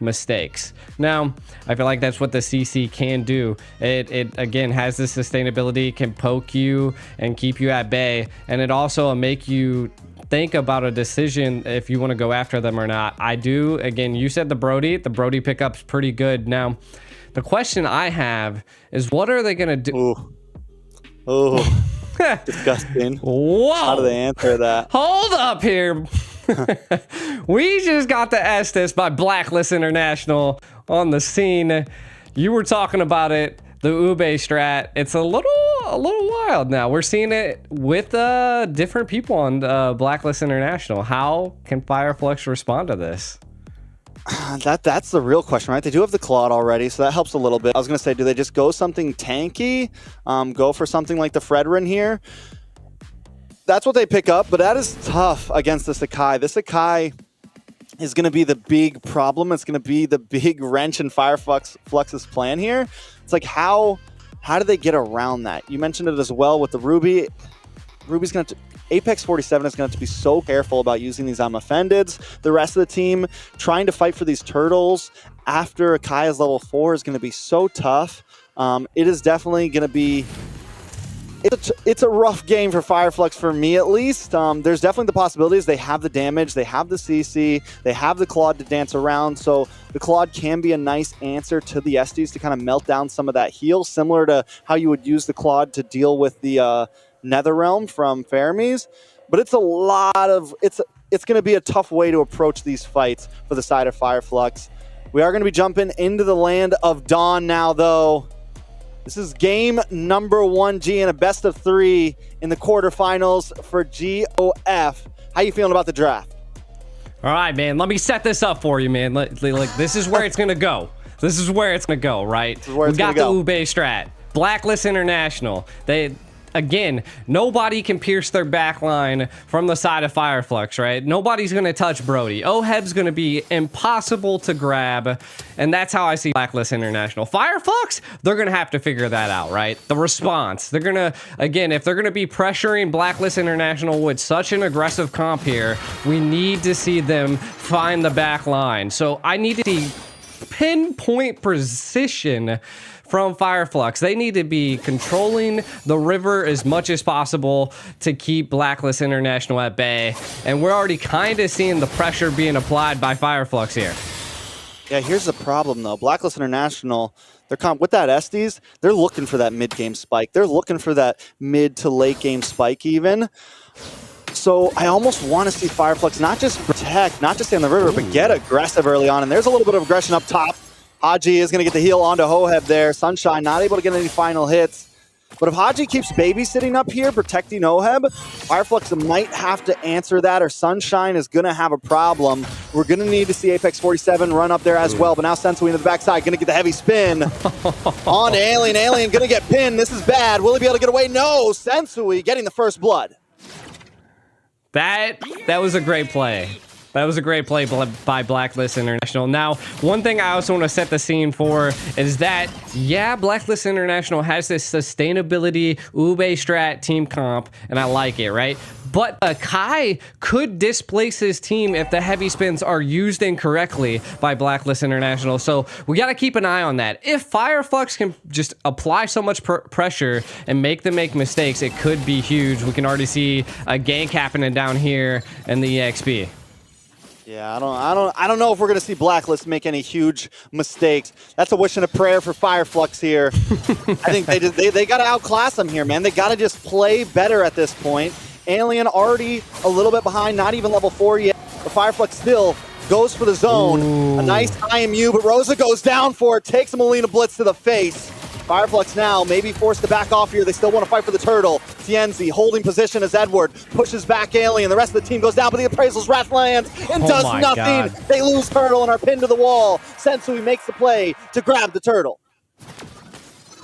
mistakes. Now, I feel like that's what the CC can do. It again has this sustainability, can poke you and keep you at bay, and it also make you think about a decision if you want to go after them or not. I do. Again, you said the Brody pickup's pretty good. Now, the question I have is, what are they gonna do? Oh, disgusting. Whoa! How do they answer that? Hold up here. We just got the Estes by Blacklist International on the scene. You were talking about it, the Ube strat. It's a little wild now. We're seeing it with different people on Blacklist International. How can Fireflux respond to this? That's the real question, right? They do have the Claude already, so that helps a little bit. I was going to say, do they just go something tanky? Go for something like the Fredrin here? That's what they pick up, but that is tough against the Sakai. The Sakai is going to be the big problem. It's going to be the big wrench in Fireflux's plan here. It's like, how do they get around that? You mentioned it as well with the Ruby. Ruby's going to... Apex 47 is going to have to be so careful about using these offendeds. The rest of the team trying to fight for these turtles after Akaya's level 4 is going to be so tough. It is definitely going to be... It's a rough game for Fireflux, for me at least. There's definitely the possibilities. They have the damage, they have the CC, they have the Claude to dance around, so the Claude can be a nice answer to the Estes to kind of melt down some of that heal, similar to how you would use the Claude to deal with the Netherrealm from Fermis. But it's a lot of... It's going to be a tough way to approach these fights for the side of Fireflux. We are going to be jumping into the land of Dawn now, though. This is game number 1G in a best of 3 in the quarterfinals for GOF. How you feeling about the draft? All right, man. Let me set this up for you, man. Like this is where it's gonna go. This is where it's gonna go, right? We got the Ube strat, Blacklist International. Again, nobody can pierce their back line from the side of Fireflux, right? Nobody's going to touch Brody. Oheb's going to be impossible to grab, and that's how I see Blacklist International. Fireflux, they're going to have to figure that out, right? The response. They're going to, again, if they're going to be pressuring Blacklist International with such an aggressive comp here, we need to see them find the back line. So I need to see pinpoint precision from Fireflux. They need to be controlling the river as much as possible to keep Blacklist International at bay. And we're already kind of seeing the pressure being applied by Fireflux here. Yeah, here's the problem, though. Blacklist International, with that Estes, they're looking for that mid-game spike. They're looking for that mid to late-game spike even. So I almost want to see Fireflux not just protect, not just stay on the river, but get aggressive early on. And there's a little bit of aggression up top. Haji is going to get the heal onto Hoheb there. Sunshine not able to get any final hits. But if Haji keeps babysitting up here, protecting Oheb, Fireflux might have to answer that, or Sunshine is going to have a problem. We're going to need to see Apex 47 run up there as well. But now Sensui into the backside, going to get the heavy spin. On to Alien. Alien going to get pinned. This is bad. Will he be able to get away? No. Sensui getting the first blood. That was a great play. That was a great play by Blacklist International. Now, one thing I also want to set the scene for is that, yeah, Blacklist International has this sustainability Ube strat team comp, and I like it, right? But Kai could displace his team if the heavy spins are used incorrectly by Blacklist International. So we got to keep an eye on that. If Fireflux can just apply so much pressure and make them make mistakes, it could be huge. We can already see a gank happening down here in the EXP. Yeah, I don't know if we're going to see Blacklist make any huge mistakes. That's a wish and a prayer for Fireflux here. I think they got to outclass them here, man. They got to just play better at this point. Alien already a little bit behind, not even level 4 yet. But Fireflux still goes for the zone. Ooh. A nice IMU, but Rosa goes down for it, takes a Molina Blitz to the face. Fireflux now maybe forced to back off here. They still want to fight for the turtle. Tienzi holding position as Edward pushes back Alien. The rest of the team goes down, but the appraisal's wrath lands and does nothing. God. They lose turtle and are pinned to the wall. Sensui makes the play to grab the turtle.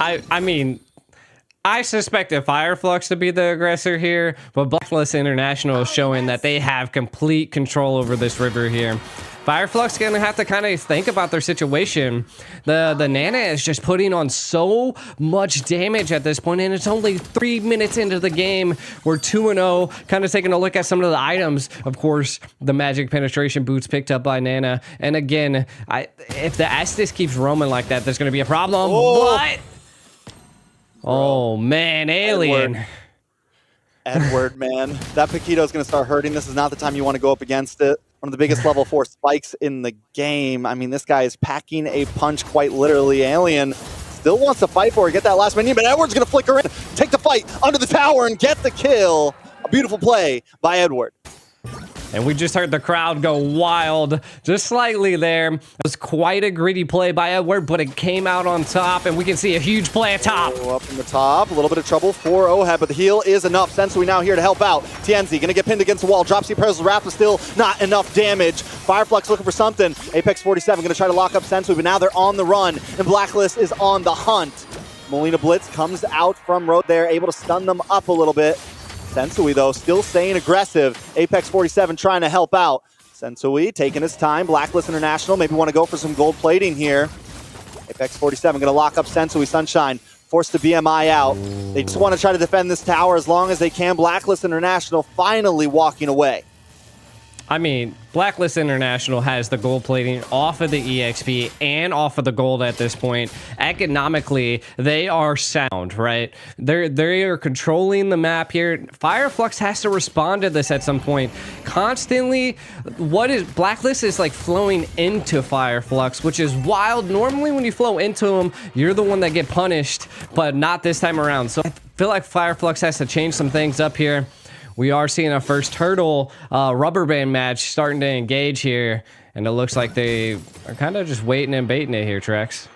I mean, I suspected Fireflux to be the aggressor here, but Blacklist International is showing that they have complete control over this river here. Fireflux gonna have to kind of think about their situation. The Nana is just putting on so much damage at this point, and it's only 3 minutes into the game. We're 2-0, kind of taking a look at some of the items. Of course, the magic penetration boots picked up by Nana. And again, if the Estes keeps roaming like that, there's gonna be a problem. Oh. What? Oh man, Alien. Edward, man. That Paquito is going to start hurting. This is not the time you want to go up against it. One of the biggest level 4 spikes in the game. I mean, this guy is packing a punch quite literally. Alien still wants to fight for it, get that last minion, but Edward's going to flicker in, take the fight under the tower and get the kill. A beautiful play by Edward. And we just heard the crowd go wild just slightly there. It was quite a gritty play by Edward, but it came out on top, and we can see a huge play at top. Oh, up from the top, a little bit of trouble for Oheb, but the heal is enough. Sensui now here to help out. TNZ gonna get pinned against the wall. Dropsy Perils Wrap is still not enough damage. Fireflux looking for something. Apex 47 gonna try to lock up Sensui, but now they're on the run, and Blacklist is on the hunt. Molina Blitz comes out from road there, able to stun them up a little bit. Sensui, though, still staying aggressive. Apex 47 trying to help out. Sensui taking his time. Blacklist International maybe want to go for some gold plating here. Apex 47 going to lock up Sensui. Sunshine forced the BMI out. They just want to try to defend this tower as long as they can. Blacklist International finally walking away. I mean, Blacklist International has the gold plating off of the EXP and off of the gold at this point. Economically, they are sound, right? They are controlling the map here. Fireflux has to respond to this at some point. Constantly, Blacklist is like flowing into Fireflux, which is wild. Normally, when you flow into them, you're the one that get punished, but not this time around. So I feel like Fireflux has to change some things up here. We are seeing our first Turtle rubber band match starting to engage here, and it looks like they are kind of just waiting and baiting it here, Trex.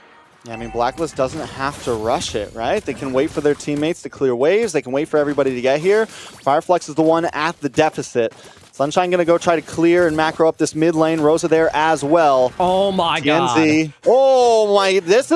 Yeah, I mean, Blacklist doesn't have to rush it, right? They can wait for their teammates to clear waves. They can wait for everybody to get here. Fireflux is the one at the deficit. Sunshine going to go try to clear and macro up this mid lane. Rosa there as well. Oh, my TNZ. God. Oh, my. This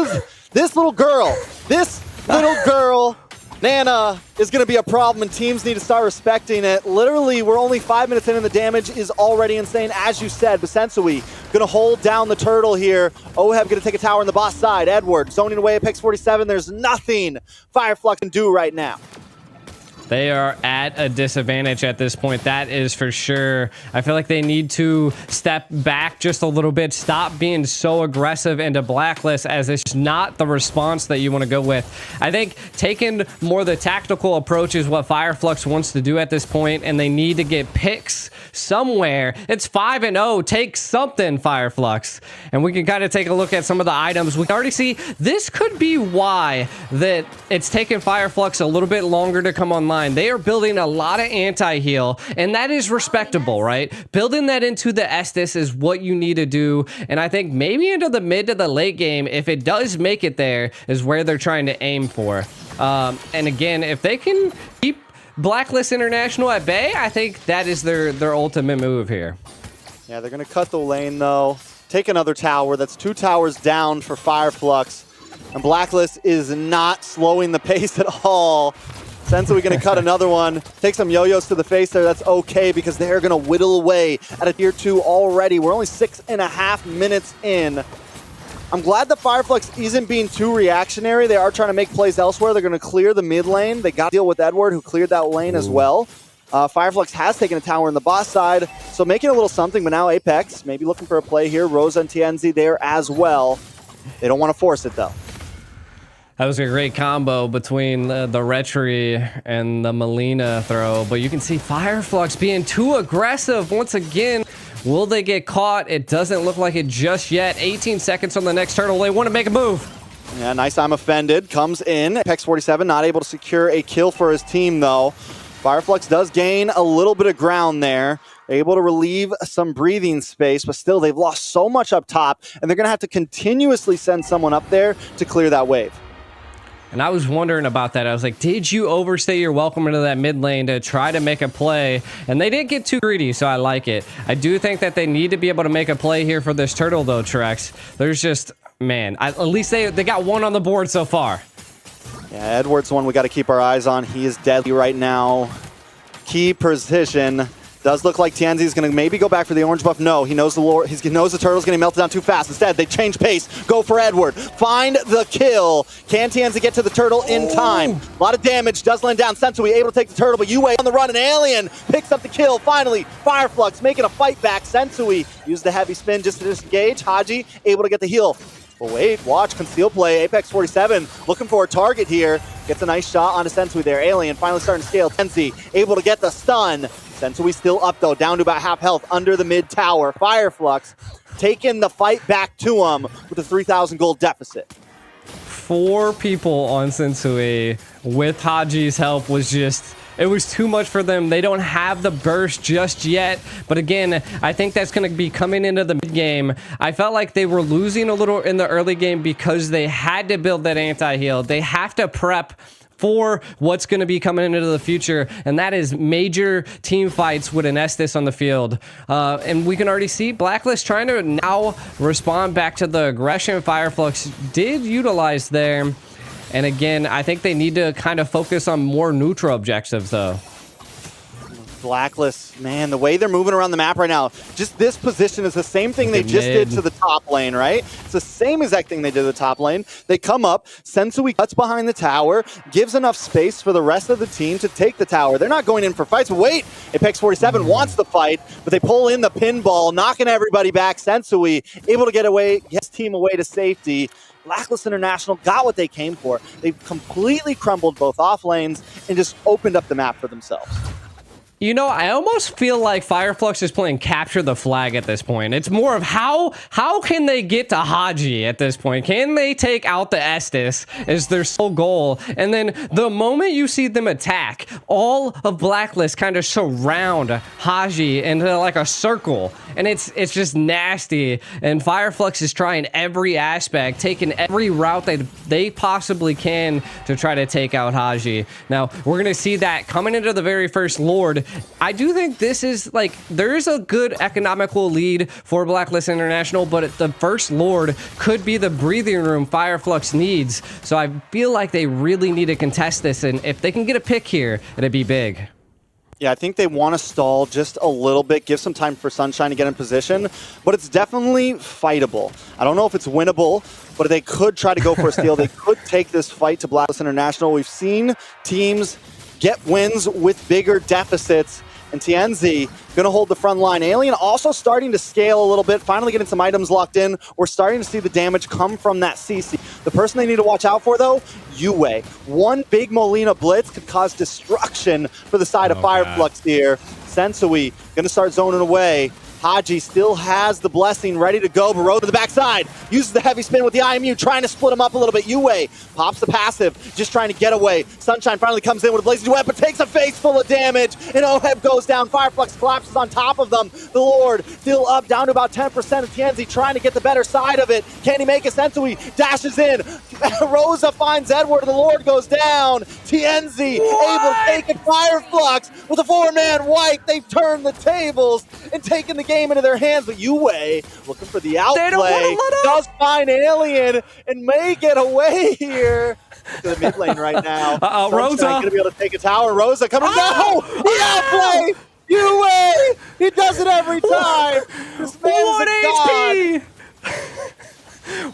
little girl. This little girl. Nana is going to be a problem, and teams need to start respecting it. Literally, we're only 5 minutes in, and the damage is already insane, as you said. But Sensui going to hold down the turtle here. Oheb going to take a tower on the boss side. Edward zoning away Apex 47. There's nothing Fireflux can do right now. They are at a disadvantage at this point. That is for sure. I feel like they need to step back just a little bit. Stop being so aggressive into Blacklist, as it's not the response that you want to go with. I think taking more the tactical approach is what Fireflux wants to do at this point, and they need to get picks somewhere. It's 5-0. Take something, Fireflux. And we can kind of take a look at some of the items. We can already see this could be why that it's taken Fireflux a little bit longer to come online. They are building a lot of anti-heal, and that is respectable, right? Building that into the Estes is what you need to do, and I think maybe into the mid to the late game, if it does make it there, is where they're trying to aim for. And again, if they can keep Blacklist International at bay, I think that is their ultimate move here. Yeah, they're going to cut the lane, though. Take another tower. That's 2 towers down for Fireflux, and Blacklist is not slowing the pace at all. Sensui going to cut another one. Take some yo-yos to the face there. That's okay, because they're going to whittle away at a tier 2 already. We're only 6.5 minutes in. I'm glad that Fireflux isn't being too reactionary. They are trying to make plays elsewhere. They're going to clear the mid lane. They got to deal with Edward, who cleared that lane as well. Fireflux has taken a tower in the boss side, so making a little something, but now Apex maybe looking for a play here. Rosa and TNZ there as well. They don't want to force it, though. That was a great combo between the Retri and the Molina throw, but you can see Fireflux being too aggressive once again. Will they get caught? It doesn't look like it just yet. 18 seconds on the next turtle. They want to make a move. Yeah, nice. I'm offended. Comes in. Apex 47 not able to secure a kill for his team, though. Fireflux does gain a little bit of ground there. They're able to relieve some breathing space, but still they've lost so much up top, and they're going to have to continuously send someone up there to clear that wave. And I was wondering about that. I was like, did you overstay your welcome into that mid lane to try to make a play? And they didn't get too greedy, so I like it. I do think that they need to be able to make a play here for this turtle, though, Trex. There's just, man, at least they got one on the board so far. Yeah, Edward's one we got to keep our eyes on. He is deadly right now. Key position. Does look like Tienzi's going to maybe go back for the orange buff. No, he knows he knows the turtle's going to melt down too fast. Instead, they change pace. Go for Edward. Find the kill. Can Tienzi get to the turtle in time? A lot of damage. Does land down. Sensui able to take the turtle, but Yue on the run. An Alien picks up the kill. Finally, Fireflux making a fight back. Sensui used the heavy spin just to disengage. Haji able to get the heal. But wait, watch, conceal play. Apex 47 looking for a target here. Gets a nice shot onto Sensui there. Alien finally starting to scale. Tienzi able to get the stun. Sensui still up though, down to about half health under the mid tower. Fireflux taking the fight back to him with a 3,000 gold deficit. 4 people on Sensui with Haji's help was just... It was too much for them. They don't have the burst just yet. But again, I think that's going to be coming into the mid game. I felt like they were losing a little in the early game because they had to build that anti-heal. They have to prep for what's going to be coming into the future, and that is major team fights with an Estes on the field. And we can already see Blacklist trying to now respond back to the aggression Fireflux did utilize there. And again, I think they need to kind of focus on more neutral objectives, though. Blacklist, man, the way they're moving around the map right now, just this position is the same thing they just did to the top lane, right? It's the same exact thing they did to the top lane. They come up, Sensui cuts behind the tower, gives enough space for the rest of the team to take the tower. They're not going in for fights, but wait, Apex 47 wants the fight, but they pull in the pinball, knocking everybody back. Sensui able to get away, his team away to safety. Blacklist International got what they came for. They've completely crumbled both off lanes and just opened up the map for themselves. You know, I almost feel like Fireflux is playing capture the flag at this point. It's more of how can they get to Haji at this point? Can they take out the Estes is their sole goal? And then the moment you see them attack, all of Blacklist kind of surround Haji into like a circle. And it's just nasty. And Fireflux is trying every aspect, taking every route they possibly can to try to take out Haji. Now, we're going to see that coming into the very first Lord. I do think this is like, there is a good economical lead for Blacklist International, but the first Lord could be the breathing room Fireflux needs. So I feel like they really need to contest this, and if they can get a pick here, it'd be big. Yeah, I think they want to stall just a little bit, give some time for Sunshine to get in position, but it's definitely fightable. I don't know if it's winnable, but they could try to go for a steal. They could take this fight to Blacklist International. We've seen teams get wins with bigger deficits, and Tienzi going to hold the front line. Alien also starting to scale a little bit, finally getting some items locked in. We're starting to see the damage come from that CC. The person they need to watch out for, though, Yue. One big Molina blitz could cause destruction for the side of Fireflux here. Sensui going to start zoning away. Haji still has the blessing ready to go, but Road to the backside. Uses the heavy spin with the IMU, trying to split him up a little bit. Yue pops the passive, just trying to get away. Sunshine finally comes in with a blazing duet, but takes a face full of damage. And Oheb goes down. Fireflux collapses on top of them. The Lord still up, down to about 10% of Tienzi, trying to get the better side of it. Can he make a Sensui? Dashes in. Rosa finds Edward, and the Lord goes down. Tienzi able to take it. Fireflux with a 4-man wipe. They've turned the tables and taken the game into their hands, but Yue looking for the outplay, does find Alien and may get away here to the mid lane right now. Rosa gonna be able to take a tower. Rosa coming down. The outplay. Yue, he does it every time. This man is a god.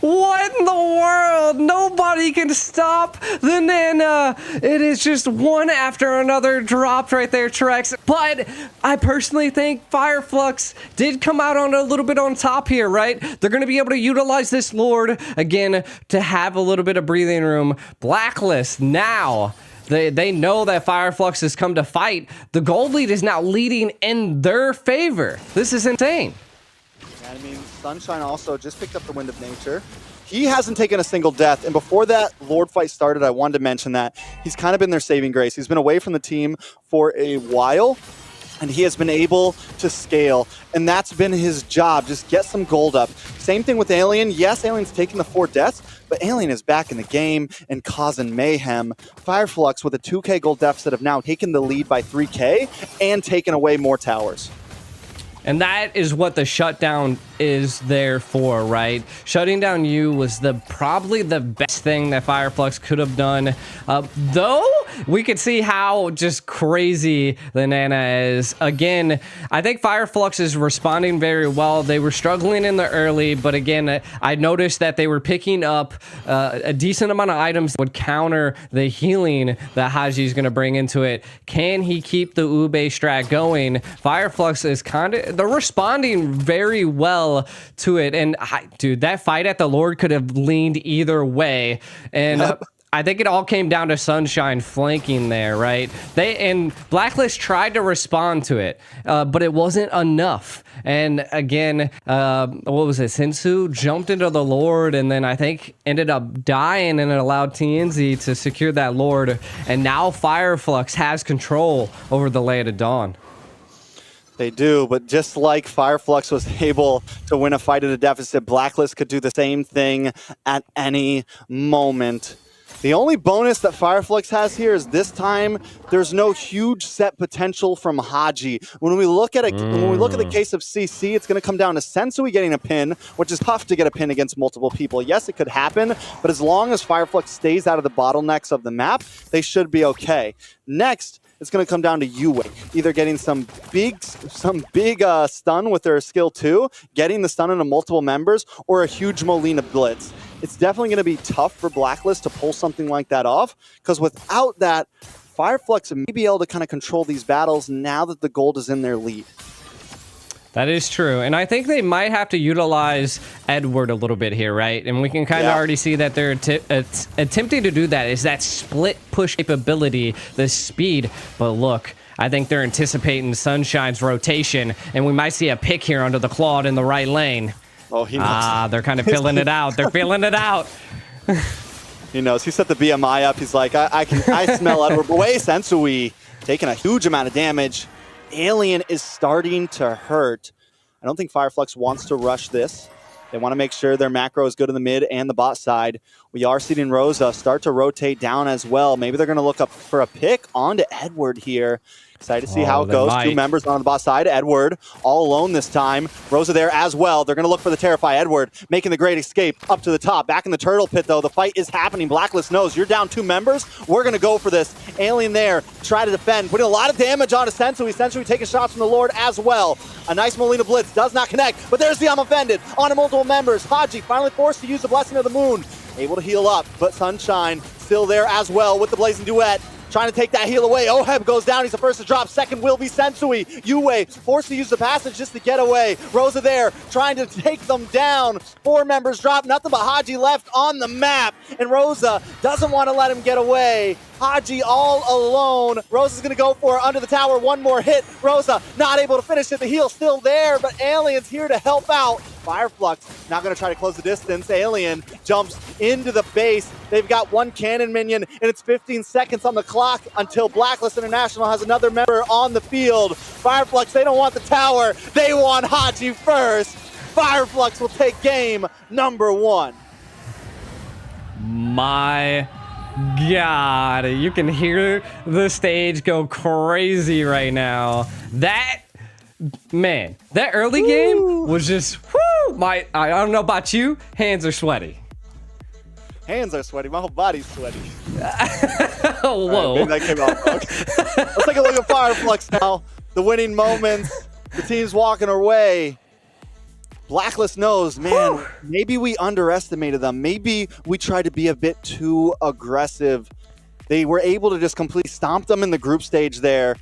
What in the world? Nobody can stop the Nana. It is just one after another dropped right there, Trex. But I personally think Fireflux did come out on a little bit on top here, right? They're going to be able to utilize this Lord again to have a little bit of breathing room. Blacklist now. They know that Fireflux has come to fight. The gold lead is now leading in their favor. This is insane. I mean, Sunshine also just picked up the Wind of Nature. He hasn't taken a single death, and before that Lord fight started, I wanted to mention that he's kind of been their saving grace. He's been away from the team for a while, and he has been able to scale, and that's been his job, just get some gold up. Same thing with Alien. Yes, Alien's taking the 4 deaths, but Alien is back in the game and causing mayhem. Fireflux with a 2k gold deficit have now taken the lead by 3k and taken away more towers. And that is what the shutdown is there for, right? Shutting down you was probably the best thing that Fireflux could have done. Though we could see how just crazy the Nana is. Again, I think Fireflux is responding very well. They were struggling in the early, but again, I noticed that they were picking up a decent amount of items that would counter the healing that Haji is going to bring into it. Can he keep the Ube strat going? Fireflux is they're responding very well to it. And dude, that fight at the Lord could have leaned either way. And I think it all came down to Sunshine flanking there, right? And Blacklist tried to respond to it, but it wasn't enough. And again, what was it? Sensu jumped into the Lord and then I think ended up dying, and it allowed TNZ to secure that Lord. And now Fireflux has control over the Lay of Dawn. They do, but just like Fireflux was able to win a fight at a deficit, Blacklist could do the same thing at any moment. The only bonus that Fireflux has here is this time there's no huge set potential from Haji. When we look at the case of CC, it's going to come down to Sensui getting a pin, which is tough to get a pin against multiple people. Yes, it could happen, but as long as Fireflux stays out of the bottlenecks of the map, they should be okay. Next, it's going to come down to Yue, either getting some big stun with their skill 2, getting the stun into multiple members, or a huge Molina blitz. It's definitely going to be tough for Blacklist to pull something like that off, because without that, Fireflux may be able to kind of control these battles now that the gold is in their lead. That is true. And I think they might have to utilize Edward a little bit here, right? And we can kind of already see that they're attempting to do that. Is that split push capability, the speed. But look, I think they're anticipating Sunshine's rotation, and we might see a pick here under the Claude in the right lane. Oh, he knows. They're kind of feeling it out. They're feeling it out. He knows. He set the BMI up. He's like, I smell Edward. But wait, Sensui taking a huge amount of damage. Alien is starting to hurt. I don't think Fireflux wants to rush this. They want to make sure their macro is good in the mid and the bot side. We are seeing Rosa start to rotate down as well. Maybe they're going to look up for a pick onto Edward here. Excited to see how it goes. Two members on the bot side. Edward all alone this time. Rosa there as well. They're going to look for the Terrify. Edward making the great escape up to the top. Back in the turtle pit, though. The fight is happening. Blacklist knows you're down 2 members. We're going to go for this. Alien there. Try to defend. Putting a lot of damage onto Sensui. Sensui taking shots from the Lord as well. A nice Molina Blitz. Does not connect. But there's the I'm Offended onto multiple members. Haji finally forced to use the Blessing of the Moon. Able to heal up. But Sunshine still there as well with the Blazing Duet. Trying to take that heal away. Oheb goes down. He's the first to drop. Second will be Sensui. Yue forced to use the passage just to get away. Rosa there trying to take them down. 4 members drop. Nothing but Haji left on the map. And Rosa doesn't want to let him get away. Haji all alone. Rosa's going to go for it under the tower. One more hit. Rosa not able to finish it. The heal still there, but Alien's here to help out. Fireflux not going to try to close the distance. Alien jumps into the base. They've got 1 cannon minion, and it's 15 seconds on the clock until Blacklist International has another member on the field. Fireflux, they don't want the tower. They want Haji first. Fireflux will take game number 1. My God, you can hear the stage go crazy right now. That early game was just, whoo, I don't know about you, hands are sweaty. Hands are sweaty, my whole body's sweaty. Whoa. Right, maybe that came out wrong. Let's take a look at Fireflux now. The winning moments, the team's walking away. Blacklist knows, man, maybe we underestimated them. Maybe we tried to be a bit too aggressive. They were able to just completely stomp them in the group stage there.